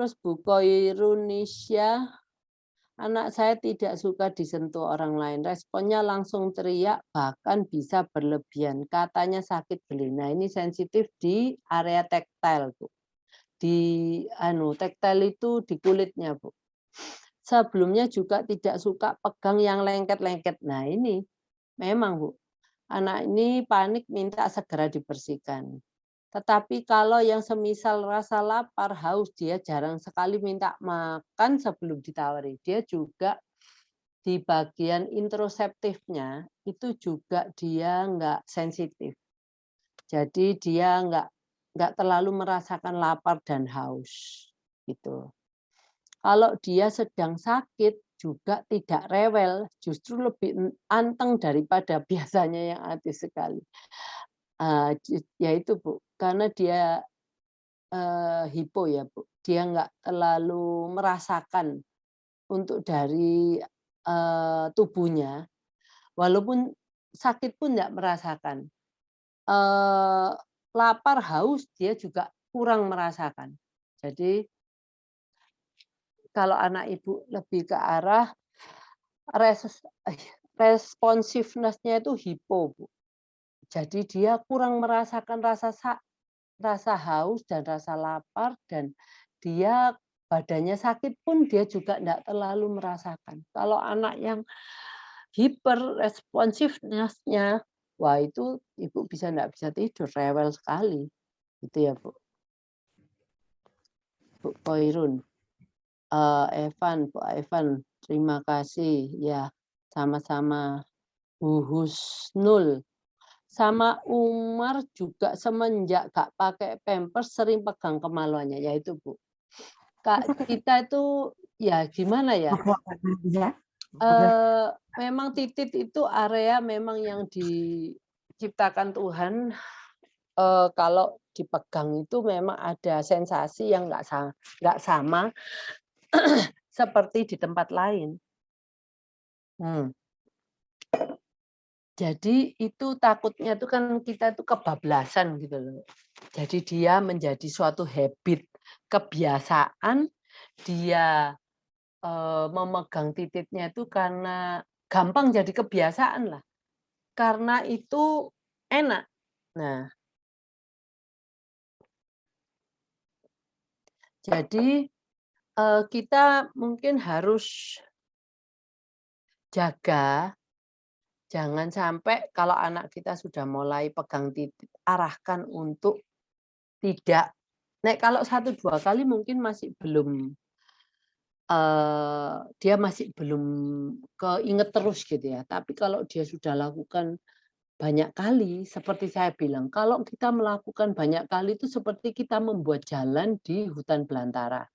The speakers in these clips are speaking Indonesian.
Terus Bu Koirunisya, anak saya tidak suka disentuh orang lain. Responnya langsung teriak, bahkan bisa berlebihan. Katanya sakit beli. Nah, ini sensitif di area tektil, Bu. Di tektil itu di kulitnya, Bu. Sebelumnya juga tidak suka pegang yang lengket-lengket. Nah, ini memang, Bu. Anak ini panik minta segera dibersihkan. Tetapi kalau yang semisal rasa lapar, haus, dia jarang sekali minta makan sebelum ditawari. Dia juga di bagian introseptifnya itu juga dia nggak sensitif. Jadi dia nggak terlalu merasakan lapar dan haus. Gitu. Kalau dia sedang sakit juga tidak rewel, justru lebih anteng daripada biasanya yang aktif sekali. Ya itu Bu, karena dia hipo ya Bu, dia nggak terlalu merasakan untuk dari tubuhnya, walaupun sakit pun nggak merasakan. Lapar, haus dia juga kurang merasakan. Jadi kalau anak Ibu lebih ke arah responsiveness-nya itu hipo Bu. Jadi dia kurang merasakan rasa haus dan rasa lapar, dan dia badannya sakit pun dia juga tidak terlalu merasakan. Kalau anak yang hyper responsiveness-nya, wah itu Ibu tidak bisa tidur, rewel sekali. Itu ya Bu. Bu Koirun. Evan, Bu Evan, terima kasih. Ya, sama-sama. Bu Husnul. Sama Umar juga semenjak gak pakai pampers sering pegang kemaluannya, yaitu Bu. Kak, kita itu ya gimana ya? Memang titik itu area memang yang diciptakan Tuhan. Kalau dipegang itu memang ada sensasi yang nggak sama seperti di tempat lain. Jadi itu takutnya itu kan kita itu kebablasan gitu loh. Jadi dia menjadi suatu habit, kebiasaan dia memegang titiknya itu karena gampang jadi kebiasaan lah. Karena itu enak. Nah, jadi kita mungkin harus jaga. Jangan sampai kalau anak kita sudah mulai pegang titik, arahkan untuk tidak. Nek kalau 1-2 kali mungkin masih belum, dia masih belum keinget terus gitu ya. Tapi kalau dia sudah lakukan banyak kali, seperti saya bilang, kalau kita melakukan banyak kali itu seperti kita membuat jalan di hutan belantara.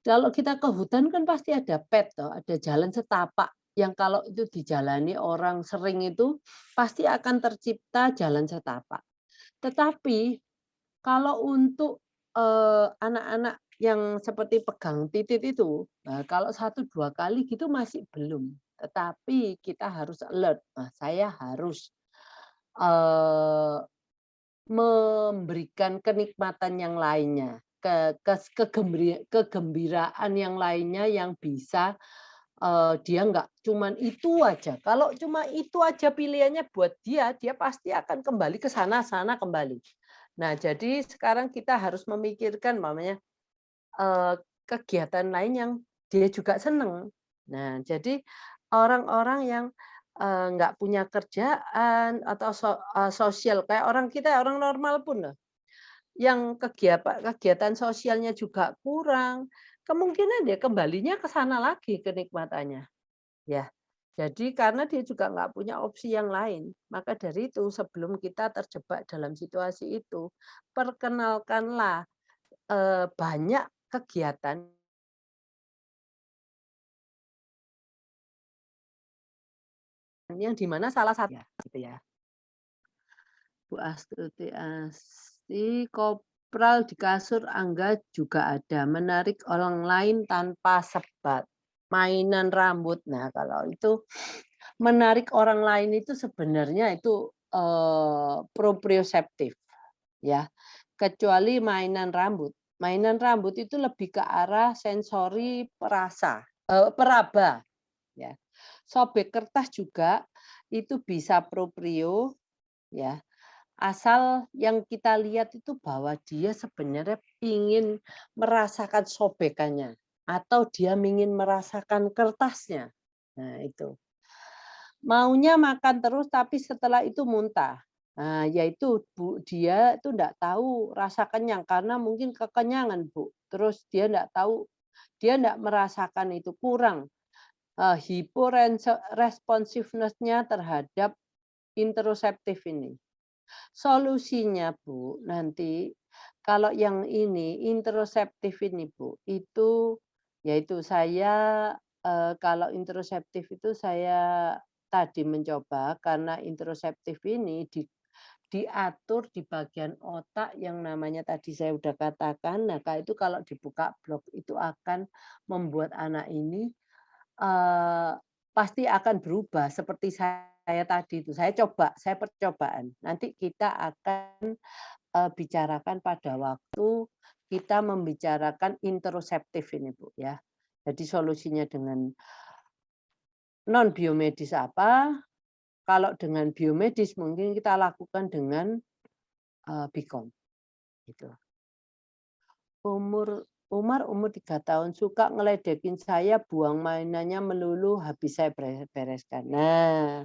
Kalau kita ke hutan kan pasti ada path toh, ada jalan setapak yang kalau itu dijalani orang sering itu pasti akan tercipta jalan setapak. Tetapi kalau untuk anak-anak yang seperti pegang titit itu, nah kalau 1-2 kali gitu masih belum. Tetapi kita harus alert. Nah, saya harus memberikan kenikmatan yang lainnya, kegembiraan yang lainnya yang bisa dia nggak cuman itu aja. Kalau cuma itu aja pilihannya buat dia, dia pasti akan kembali ke sana kembali. Nah, jadi sekarang kita harus memikirkan namanya kegiatan lain yang dia juga seneng. Nah, jadi orang-orang yang nggak punya kerjaan atau sosial kayak orang kita, orang normal pun loh, yang kegiatan sosialnya juga kurang, kemungkinan dia kembalinya ke sana lagi kenikmatannya, ya. Jadi karena dia juga nggak punya opsi yang lain, maka dari itu sebelum kita terjebak dalam situasi itu, perkenalkanlah banyak kegiatan yang di mana salah satu gitu ya. Bu Astuti Asti, kopral di kasur Angga juga ada, menarik orang lain tanpa sebat, mainan rambut. Nah, kalau itu menarik orang lain itu sebenarnya itu proprioseptif ya, kecuali mainan rambut. Mainan rambut itu lebih ke arah sensori peraba, ya. Sobek kertas juga itu bisa proprio, ya. Asal yang kita lihat itu bahwa dia sebenarnya ingin merasakan sobekannya atau dia ingin merasakan kertasnya. Nah, itu. Maunya makan terus tapi setelah itu muntah. Nah, yaitu Bu, dia itu enggak tahu rasa kenyang karena mungkin kekenyangan, Bu. Terus dia enggak tahu, dia enggak merasakan itu, kurang hyporesponsiveness-nya terhadap interoceptif ini. Solusinya, Bu, nanti kalau yang ini interoceptif ini, Bu, itu yaitu saya kalau interoceptif itu saya tadi mencoba karena interoceptif ini diatur di bagian otak yang namanya tadi saya udah katakan. Nah, itu kalau dibuka blok itu akan membuat anak ini pasti akan berubah seperti saya tadi itu. Saya percobaan. Nanti kita akan bicarakan pada waktu kita membicarakan interoceptif ini, Bu, ya. Jadi solusinya dengan non biomedis apa, kalau dengan biomedis mungkin kita lakukan dengan Bikon, gitu. Umar umur 3 tahun suka ngeledekin saya, buang mainannya melulu, habis saya bereskan. Nah,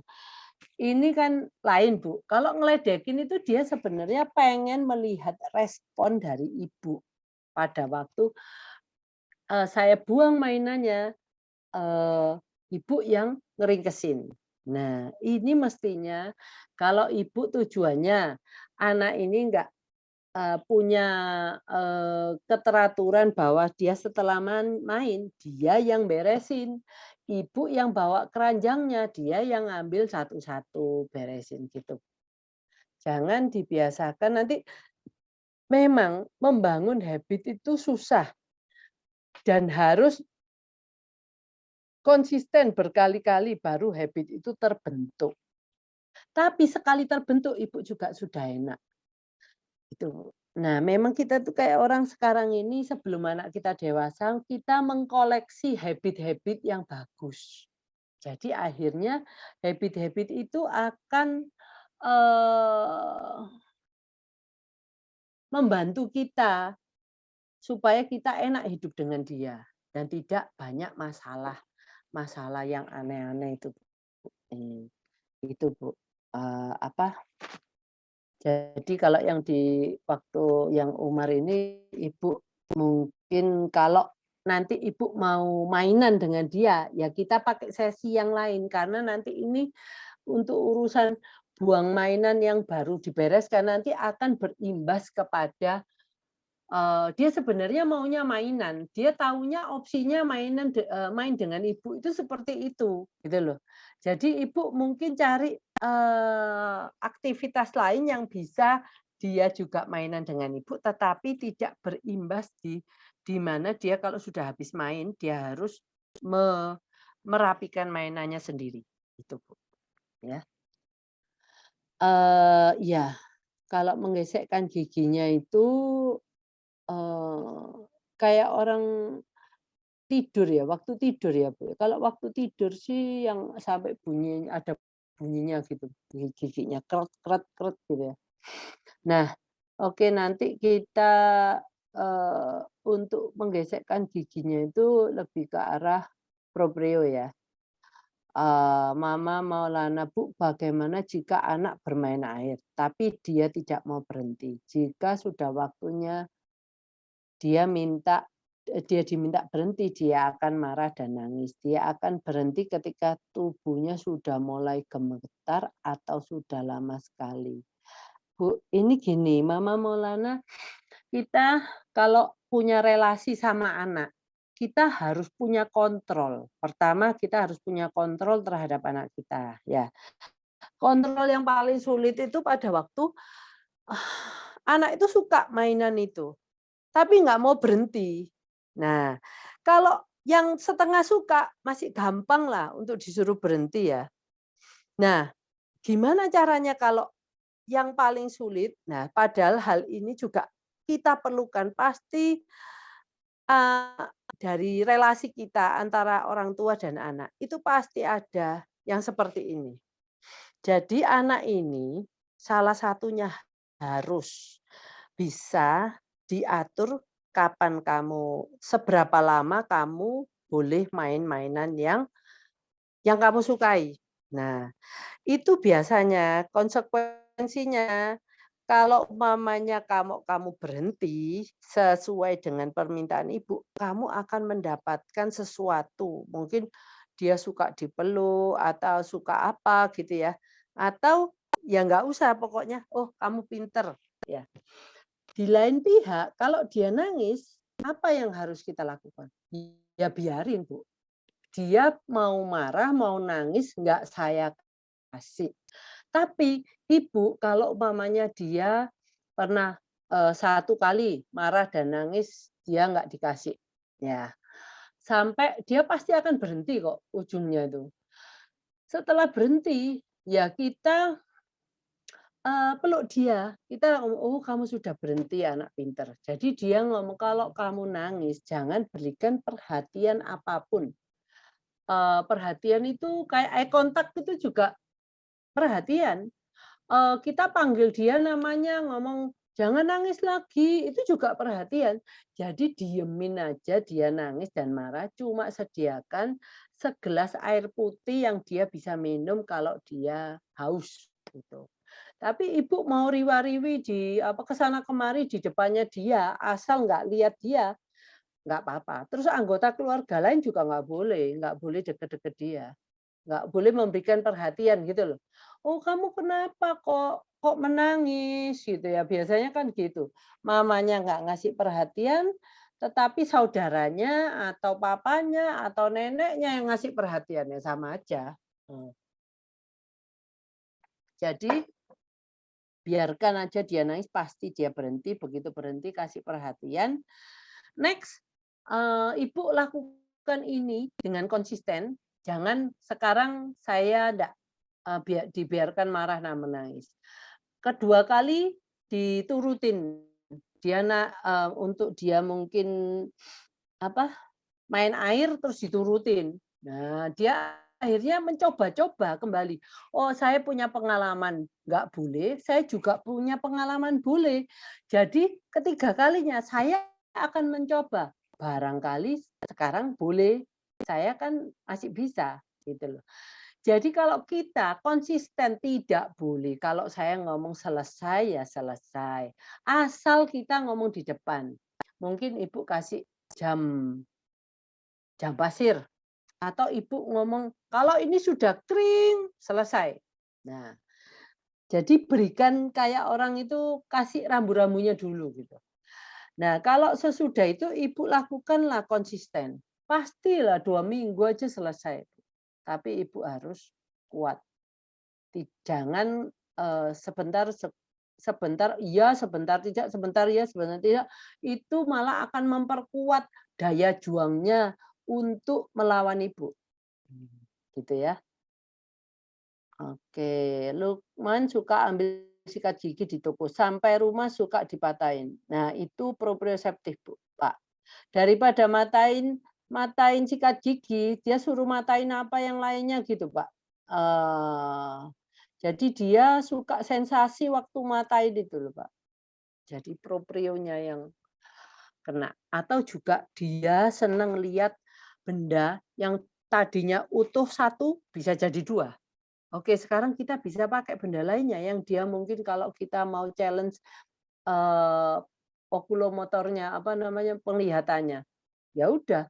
ini kan lain, Bu. Kalau ngeledekin itu dia sebenarnya pengen melihat respon dari ibu pada waktu saya buang mainannya, ibu yang ngeringkesin. Nah, ini mestinya kalau ibu tujuannya anak ini enggak punya keteraturan bahwa dia setelah main, dia yang beresin. Ibu yang bawa keranjangnya, dia yang ngambil satu-satu, beresin gitu. Jangan dibiasakan, nanti memang membangun habit itu susah dan harus konsisten berkali-kali baru habit itu terbentuk. Tapi sekali terbentuk ibu juga sudah enak. Itu. Nah, memang kita tuh kayak orang sekarang ini sebelum anak kita dewasa, kita mengkoleksi habit-habit yang bagus. Jadi akhirnya habit-habit itu akan membantu kita supaya kita enak hidup dengan dia dan tidak banyak masalah yang aneh-aneh itu. Itu, Bu. Apa Jadi kalau yang di waktu yang Umar ini, Ibu mungkin kalau nanti Ibu mau mainan dengan dia, ya kita pakai sesi yang lain. Karena nanti ini untuk urusan buang mainan yang baru dibereskan, nanti akan berimbas kepada dia sebenarnya maunya mainan. Dia taunya opsinya main dengan ibu itu seperti itu, gitu loh. Jadi ibu mungkin cari aktivitas lain yang bisa dia juga mainan dengan ibu, tetapi tidak berimbas di mana dia kalau sudah habis main, dia harus merapikan mainannya sendiri, itu, Bu. Ya. Ya, kalau menggesekkan giginya itu kayak orang tidur ya, waktu tidur ya, Bu. Kalau waktu tidur sih yang sampai ada bunyinya gitu, giginya krot krot krot gitu ya. Nah, oke nanti kita untuk menggesekkan giginya itu lebih ke arah proprio ya. Mama Maulana, Bu, bagaimana jika anak bermain air, tapi dia tidak mau berhenti? Jika sudah waktunya dia diminta berhenti, dia akan marah dan nangis. Dia akan berhenti ketika tubuhnya sudah mulai gemetar atau sudah lama sekali. Bu, ini gini, Mama Maulana, kita kalau punya relasi sama anak, kita harus punya kontrol. Pertama, kita harus punya kontrol terhadap anak kita, ya. Kontrol yang paling sulit itu pada waktu anak itu suka mainan itu, tapi nggak mau berhenti. Nah, kalau yang setengah suka masih gampang lah untuk disuruh berhenti ya. Nah, gimana caranya kalau yang paling sulit? Nah, padahal hal ini juga kita perlukan pasti dari relasi kita antara orang tua dan anak, itu pasti ada yang seperti ini. Jadi anak ini salah satunya harus bisa diatur kapan kamu seberapa lama kamu boleh main-mainan yang kamu sukai. Nah, itu biasanya konsekuensinya kalau umpamanya kamu berhenti sesuai dengan permintaan ibu, kamu akan mendapatkan sesuatu. Mungkin dia suka dipeluk atau suka apa gitu ya. Atau ya nggak usah pokoknya, oh kamu pinter. Ya. Di lain pihak, kalau dia nangis, apa yang harus kita lakukan? Ya biarin, Bu. Dia mau marah, mau nangis, nggak saya kasih. Tapi ibu kalau umpamanya dia pernah, 1 kali marah dan nangis, dia nggak dikasih, ya, sampai dia pasti akan berhenti kok ujungnya itu. Setelah berhenti, ya kita, peluk dia, kita ngomong, "Oh kamu sudah berhenti anak pinter." Jadi dia ngomong, "Kalau kamu nangis jangan berikan perhatian apapun." Perhatian itu kayak eye contact itu juga perhatian. Kita panggil dia namanya, ngomong, "Jangan nangis lagi," itu juga perhatian. Jadi diemin aja dia nangis dan marah, cuma sediakan segelas air putih yang dia bisa minum kalau dia haus, gitu. Tapi ibu mau riwa-riwi ke sana kemari di depannya dia, asal nggak lihat dia, nggak apa-apa. Terus anggota keluarga lain juga nggak boleh deket-deket dia. Nggak boleh memberikan perhatian gitu loh. "Oh kamu kenapa kok menangis?" Gitu ya, biasanya kan gitu. Mamanya nggak ngasih perhatian, tetapi saudaranya atau papanya atau neneknya yang ngasih perhatian, ya sama aja. Jadi biarkan aja dia nangis, pasti dia berhenti, begitu berhenti kasih perhatian. Next, Ibu lakukan ini dengan konsisten, jangan sekarang saya ndak dibiarkan marah dan menangis. Kedua kali diturutin, untuk dia mungkin apa, main air terus diturutin. Nah, dia akhirnya mencoba-coba kembali. Oh, saya punya pengalaman nggak boleh, saya juga punya pengalaman boleh. Jadi ketiga kalinya saya akan mencoba. Barangkali sekarang boleh, saya kan masih bisa gitu loh. Jadi kalau kita konsisten tidak boleh, kalau saya ngomong selesai ya selesai. Asal kita ngomong di depan. Mungkin Ibu kasih jam jam pasir atau ibu ngomong, "Kalau ini sudah kering, selesai." Nah, jadi berikan kayak orang itu kasih rambu-rambunya dulu gitu. Nah, kalau sesudah itu ibu lakukanlah konsisten. Pastilah 2 minggu aja selesai. Tapi ibu harus kuat. Jangan, sebentar iya, sebentar tidak, sebentar iya, sebentar tidak, itu malah akan memperkuat daya juangnya untuk melawan ibu. Gitu ya. Oke, Lukman suka ambil sikat gigi di toko, sampai rumah suka dipatahin. Nah, itu proprioseptif, Bu, Pak. Daripada matain matain sikat gigi, dia suruh matain apa yang lainnya gitu, Pak. Jadi dia suka sensasi waktu matain itu loh, Pak. Jadi proprionya yang kena. Atau juga dia senang lihat benda yang tadinya utuh satu bisa jadi dua. Oke, sekarang kita bisa pakai benda lainnya yang dia mungkin kalau kita mau challenge, eee, okulomotornya, apa namanya, penglihatannya. Ya udah,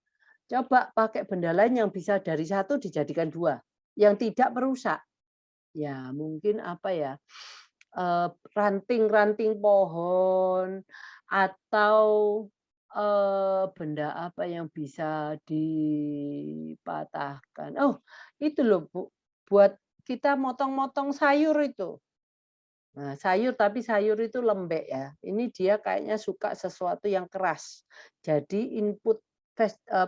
coba pakai benda lain yang bisa dari satu dijadikan 2 yang tidak merusak. Ya mungkin apa ya, ranting-ranting pohon atau, benda apa yang bisa dipatahkan. Oh, itu loh Bu, buat kita motong-motong sayur itu. Nah, sayur tapi sayur itu lembek ya. Ini dia kayaknya suka sesuatu yang keras. Jadi input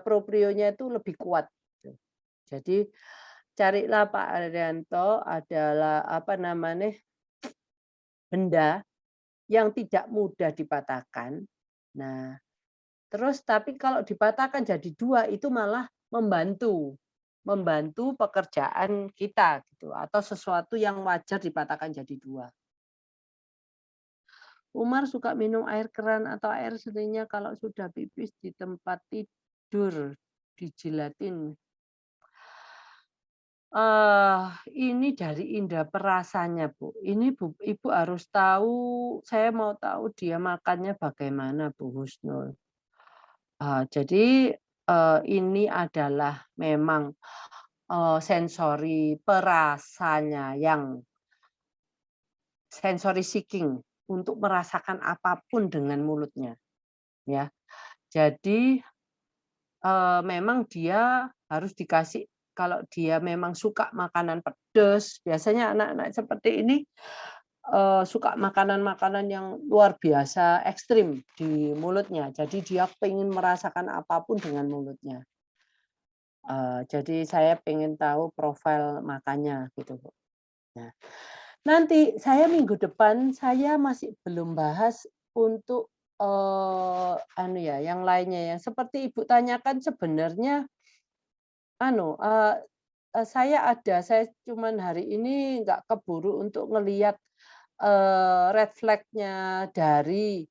proprionya itu lebih kuat. Gitu. Jadi carilah Pak Arianto adalah apa namanya, benda yang tidak mudah dipatahkan. Nah, terus tapi kalau dipatahkan jadi 2 itu malah membantu, membantu pekerjaan kita gitu, atau sesuatu yang wajar dipatahkan jadi 2. Umar suka minum air keran atau air seninya kalau sudah pipis di tempat tidur, dijilatin. Ini dari indera perasanya, Bu. Ini Ibu harus tahu, saya mau tahu dia makannya bagaimana, Bu Husnul. Jadi, ini adalah memang, sensori perasanya yang sensory seeking untuk merasakan apapun dengan mulutnya, ya. Jadi, memang dia harus dikasih kalau dia memang suka makanan pedes, biasanya anak-anak seperti ini, suka makanan-makanan yang luar biasa ekstrim di mulutnya. Jadi dia pengen merasakan apapun dengan mulutnya. Jadi saya pengen tahu profil makannya gitu, Bu. Nah, nanti saya minggu depan saya masih belum bahas untuk, anu ya, yang lainnya yang seperti Ibu tanyakan sebenarnya anu, saya cuman hari ini nggak keburu untuk ngelihat, red flag-nya dari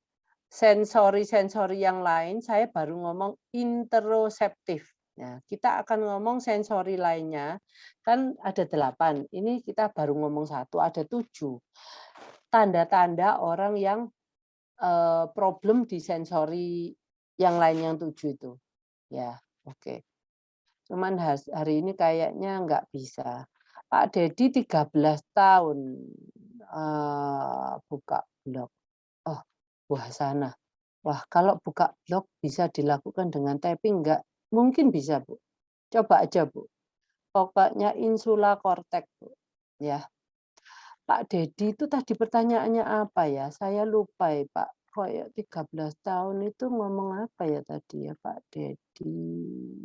sensori-sensori yang lain, saya baru ngomong interoceptif. Nah, kita akan ngomong sensori lainnya, kan ada 8, ini kita baru ngomong 1, ada 7. Tanda-tanda orang yang, problem di sensori yang lain yang 7 itu. Ya, oke. Cuman hari ini kayaknya nggak bisa. Pak Dedi 13 tahun, buka blog. Oh, wah sana. Wah, kalau buka blog bisa dilakukan dengan typing nggak? Mungkin bisa, Bu. Coba aja, Bu. Pokoknya insula cortex, Bu. Ya. Pak Dedi itu tadi pertanyaannya apa ya? Saya lupa ya, Pak. Kayak 13 tahun itu ngomong apa ya tadi ya, Pak Dedi?